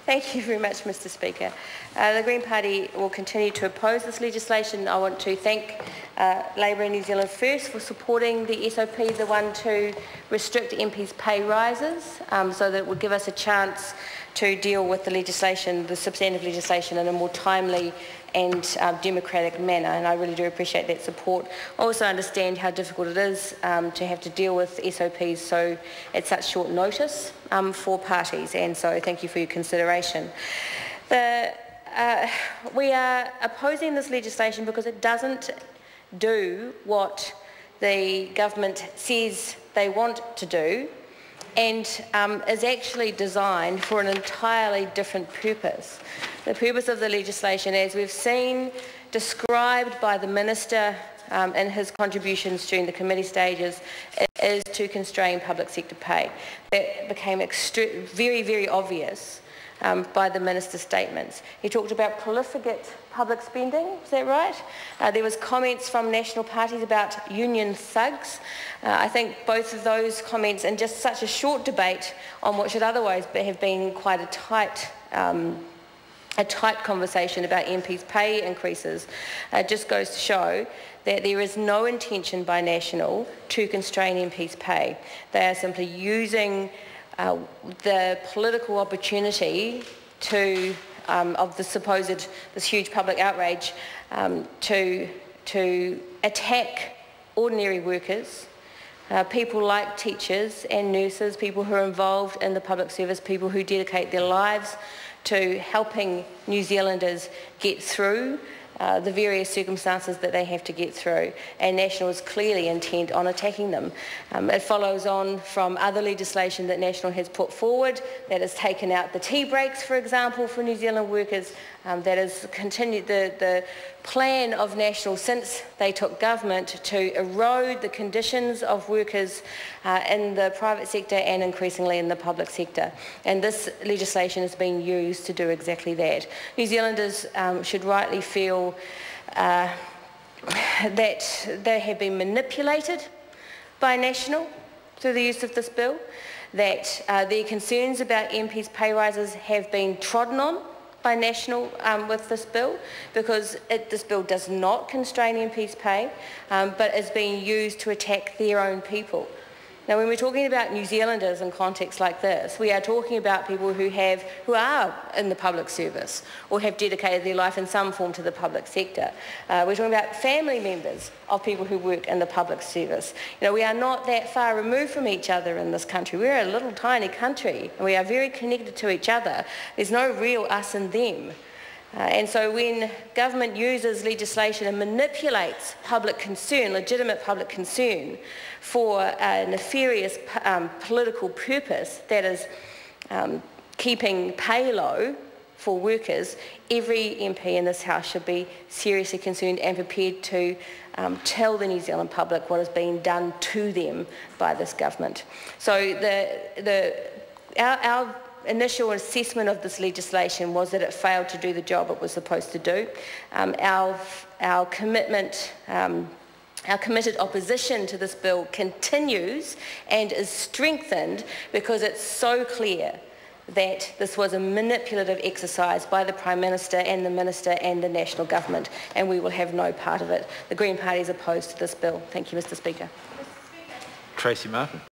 Thank you very much, Mr Speaker. The Green Party will continue to oppose this legislation. I want to thank Labour in New Zealand First for supporting the SOP, the one to restrict MPs' pay rises, so that it would give us a chance to deal with the legislation, the substantive legislation, in a more timely and democratic manner, and I really do appreciate that support. I also understand how difficult it is to have to deal with SOPs so at such short notice for parties, and so thank you for your consideration. We are opposing this legislation because it doesn't do what the government says they want to do, and is actually designed for an entirely different purpose. The purpose of the legislation, as we've seen described by the Minister in his contributions during the committee stages, is to constrain public sector pay. That became very, very obvious by the Minister's statements. He talked about profligate public spending, is that right? There was comments from national parties about union thugs. I think both of those comments, in just such a short debate on what should otherwise have been quite a tight conversation about MPs' pay increases, just goes to show that there is no intention by National to constrain MPs' pay. They are simply using the political opportunity of this huge public outrage to attack ordinary workers, people like teachers and nurses, people who are involved in the public service, people who dedicate their lives to helping New Zealanders get through the various circumstances that they have to get through, and National is clearly intent on attacking them. It follows on from other legislation that National has put forward that has taken out the tea breaks, for example, for New Zealand workers, that has continued the plan of National since they took government to erode the conditions of workers in the private sector and increasingly in the public sector. And this legislation is being used to do exactly that. New Zealanders should rightly feel that they have been manipulated by National through the use of this bill, that their concerns about MPs' pay rises have been trodden on by National with this bill, because this bill does not constrain MPs' pay, but is being used to attack their own people. Now, when we're talking about New Zealanders in contexts like this, we are talking about people who are in the public service or have dedicated their life in some form to the public sector. We're talking about family members of people who work in the public service. You know, we are not that far removed from each other in this country. We're a little tiny country and we are very connected to each other. There's no real us and them. And so when government uses legislation and manipulates public concern, legitimate public concern, for a nefarious political purpose that is keeping pay low for workers, every MP in this House should be seriously concerned and prepared to tell the New Zealand public what is being done to them by this government. So our initial assessment of this legislation was that it failed to do the job it was supposed to do. Our committed opposition to this bill continues and is strengthened because it's so clear that this was a manipulative exercise by the Prime Minister and the Minister and the National Government, and we will have no part of it. The Green Party is opposed to this bill. Thank you, Mr Speaker. Tracy Martin.